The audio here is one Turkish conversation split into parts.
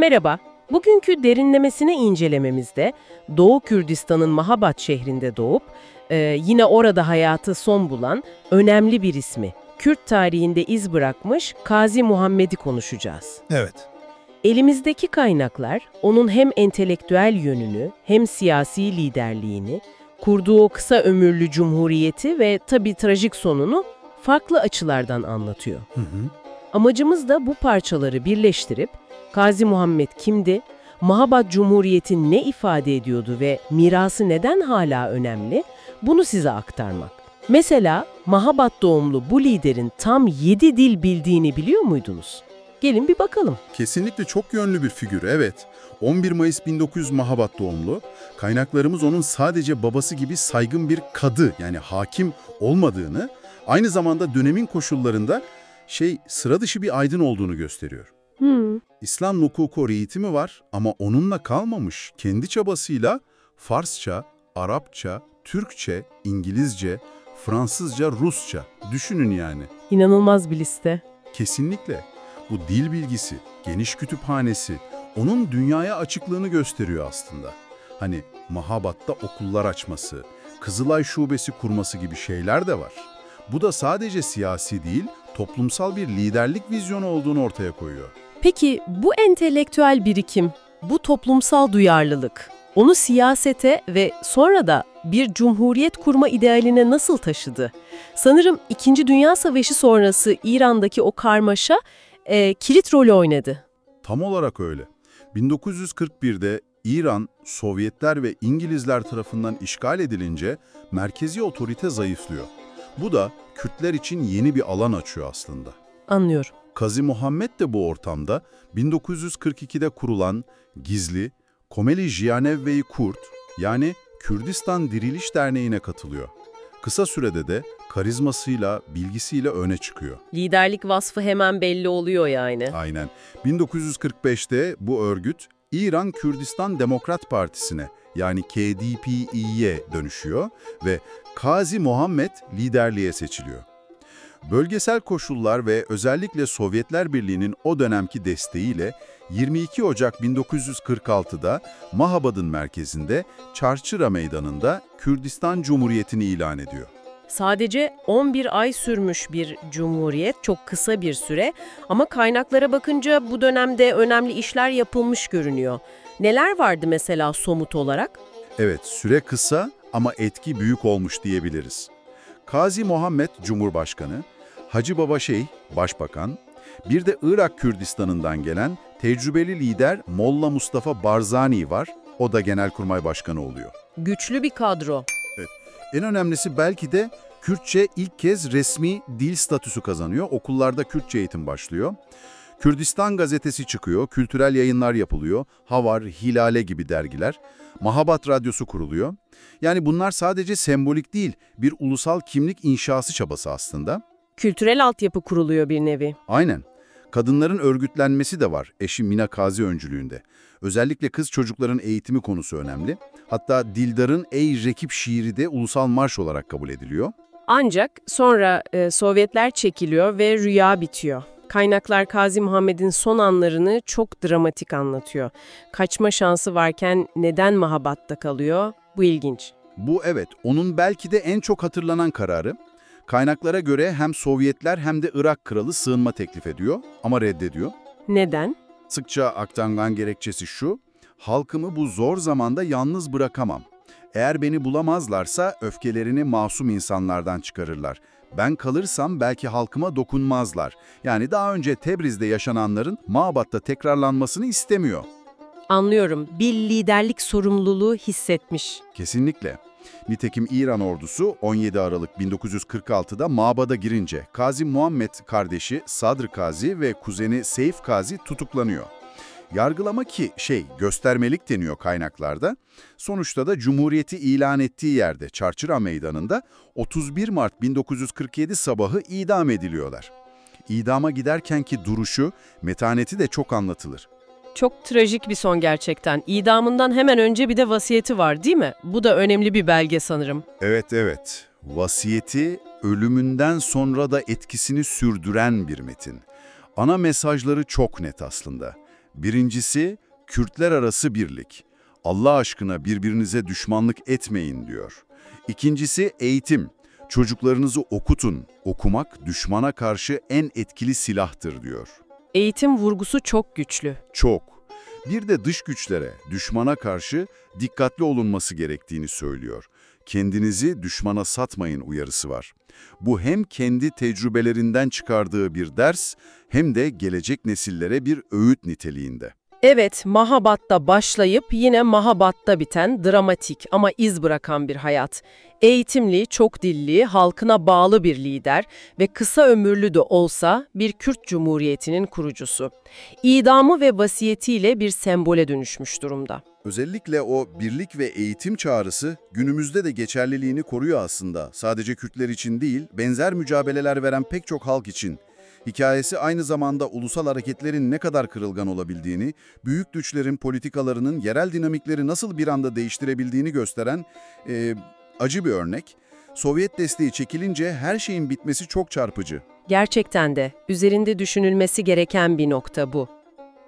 Merhaba. Bugünkü derinlemesine incelememizde Doğu Kürdistan'ın Mahabat şehrinde doğup yine orada hayatı son bulan önemli bir ismi, Kürt tarihinde iz bırakmış Gazi Muhammed'i konuşacağız. Evet. Elimizdeki kaynaklar onun hem entelektüel yönünü hem siyasi liderliğini, kurduğu o kısa ömürlü cumhuriyeti ve tabii trajik sonunu farklı açılardan anlatıyor. Amacımız da bu parçaları birleştirip Gazi Muhammed kimdi, Mahabat Cumhuriyeti ne ifade ediyordu ve mirası neden hala önemli, bunu size aktarmak. Mesela Mahabat doğumlu bu liderin tam 7 dil bildiğini biliyor muydunuz? Gelin bir bakalım. Kesinlikle çok yönlü bir figür, evet. 11 Mayıs 1900 Mahabat doğumlu. Kaynaklarımız onun sadece babası gibi saygın bir kadı, yani hakim olmadığını, aynı zamanda dönemin koşullarında sıra dışı bir aydın olduğunu gösteriyor. İslam hukuku eğitimi var ama onunla kalmamış. Kendi çabasıyla Farsça, Arapça, Türkçe, İngilizce, Fransızca, Rusça. Düşünün yani. İnanılmaz bir liste. Kesinlikle. Bu dil bilgisi, geniş kütüphanesi, onun dünyaya açıklığını gösteriyor aslında. Hani Mahabat'ta okullar açması, Kızılay Şubesi kurması gibi şeyler de var. Bu da sadece siyasi değil, toplumsal bir liderlik vizyonu olduğunu ortaya koyuyor. Peki bu entelektüel birikim, bu toplumsal duyarlılık, onu siyasete ve sonra da bir cumhuriyet kurma idealine nasıl taşıdı? Sanırım İkinci Dünya Savaşı sonrası İran'daki o karmaşa kilit rolü oynadı. Tam olarak öyle. 1941'de İran, Sovyetler ve İngilizler tarafından işgal edilince merkezi otorite zayıflıyor. Bu da Kürtler için yeni bir alan açıyor aslında. Anlıyorum. Gazi Muhammed de bu ortamda 1942'de kurulan gizli Komeli Jiyanev-i Kurt, yani Kürdistan Diriliş Derneği'ne katılıyor. Kısa sürede de karizmasıyla, bilgisiyle öne çıkıyor. Liderlik vasfı hemen belli oluyor yani. Aynen. 1945'te bu örgüt İran Kürdistan Demokrat Partisi'ne, yani KDP'ye dönüşüyor ve Gazi Muhammed liderliğe seçiliyor. Bölgesel koşullar ve özellikle Sovyetler Birliği'nin o dönemki desteğiyle 22 Ocak 1946'da Mahabad'ın merkezinde Çarçıra Meydanı'nda Kürdistan Cumhuriyeti'ni ilan ediyor. Sadece 11 ay sürmüş bir cumhuriyet, çok kısa bir süre ama kaynaklara bakınca bu dönemde önemli işler yapılmış görünüyor. Neler vardı mesela somut olarak? Evet, süre kısa ama etki büyük olmuş diyebiliriz. Gazi Muhammed Cumhurbaşkanı, Hacı Baba Şeyh Başbakan, bir de Irak Kürdistan'ından gelen tecrübeli lider Molla Mustafa Barzani var, o da Genelkurmay Başkanı oluyor. Güçlü bir kadro. Evet. En önemlisi belki de Kürtçe ilk kez resmi dil statüsü kazanıyor, okullarda Kürtçe eğitim başlıyor. Kürdistan gazetesi çıkıyor, kültürel yayınlar yapılıyor, Havar, Hilale gibi dergiler, Mahabat Radyosu kuruluyor. Yani bunlar sadece sembolik değil, bir ulusal kimlik inşası çabası aslında. Kültürel altyapı kuruluyor bir nevi. Aynen. Kadınların örgütlenmesi de var eşi Mina Kazi öncülüğünde. Özellikle kız çocukların eğitimi konusu önemli. Hatta Dildar'ın Ey Rekip şiiri de ulusal marş olarak kabul ediliyor. Ancak sonra Sovyetler çekiliyor ve rüya bitiyor. Kaynaklar Gazi Muhammed'in son anlarını çok dramatik anlatıyor. Kaçma şansı varken neden Mahabat'ta kalıyor? Bu ilginç. Bu evet, onun belki de en çok hatırlanan kararı. Kaynaklara göre hem Sovyetler hem de Irak kralı sığınma teklif ediyor ama reddediyor. Neden? Sıkça aktarılan gerekçesi şu: halkımı bu zor zamanda yalnız bırakamam. Eğer beni bulamazlarsa öfkelerini masum insanlardan çıkarırlar. Ben kalırsam belki halkıma dokunmazlar. Yani daha önce Tebriz'de yaşananların Mahabat'ta tekrarlanmasını istemiyor. Anlıyorum. Bir liderlik sorumluluğu hissetmiş. Kesinlikle. Nitekim İran ordusu 17 Aralık 1946'da Mabad'a girince Gazi Muhammed kardeşi Sadr Gazi ve kuzeni Seyf Gazi tutuklanıyor. Yargılama göstermelik deniyor kaynaklarda. Sonuçta da Cumhuriyeti ilan ettiği yerde Çarçıra Meydanı'nda 31 Mart 1947 sabahı idam ediliyorlar. İdama giderkenki duruşu, metaneti de çok anlatılır. Çok trajik bir son gerçekten. İdamından hemen önce bir de vasiyeti var, değil mi? Bu da önemli bir belge sanırım. Evet. Vasiyeti ölümünden sonra da etkisini sürdüren bir metin. Ana mesajları çok net aslında. Birincisi, Kürtler arası birlik. Allah aşkına birbirinize düşmanlık etmeyin diyor. İkincisi eğitim. Çocuklarınızı okutun. Okumak düşmana karşı en etkili silahtır diyor. Eğitim vurgusu çok güçlü. Çok. Bir de dış güçlere, düşmana karşı dikkatli olunması gerektiğini söylüyor. Kendinizi düşmana satmayın uyarısı var. Bu hem kendi tecrübelerinden çıkardığı bir ders hem de gelecek nesillere bir öğüt niteliğinde. Evet, Mahabhat'ta başlayıp yine Mahabhat'ta biten dramatik ama iz bırakan bir hayat. Eğitimli, çok dilli, halkına bağlı bir lider ve kısa ömürlü de olsa bir Kürt Cumhuriyeti'nin kurucusu. İdamı ve vasiyetiyle bir sembole dönüşmüş durumda. Özellikle o birlik ve eğitim çağrısı günümüzde de geçerliliğini koruyor aslında. Sadece Kürtler için değil, benzer mücadeleler veren pek çok halk için. Hikayesi aynı zamanda ulusal hareketlerin ne kadar kırılgan olabildiğini, büyük güçlerin politikalarının yerel dinamikleri nasıl bir anda değiştirebildiğini gösteren acı bir örnek. Sovyet desteği çekilince her şeyin bitmesi çok çarpıcı. Gerçekten de üzerinde düşünülmesi gereken bir nokta bu.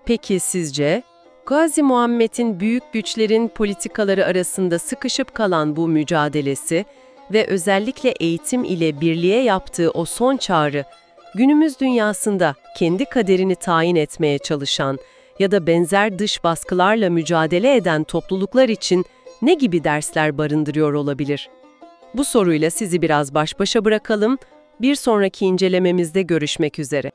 Peki sizce, Gazi Muhammed'in büyük güçlerin politikaları arasında sıkışıp kalan bu mücadelesi ve özellikle eğitim ile birliğe yaptığı o son çağrı, günümüz dünyasında kendi kaderini tayin etmeye çalışan ya da benzer dış baskılarla mücadele eden topluluklar için ne gibi dersler barındırıyor olabilir? Bu soruyla sizi biraz baş başa bırakalım. Bir sonraki incelememizde görüşmek üzere.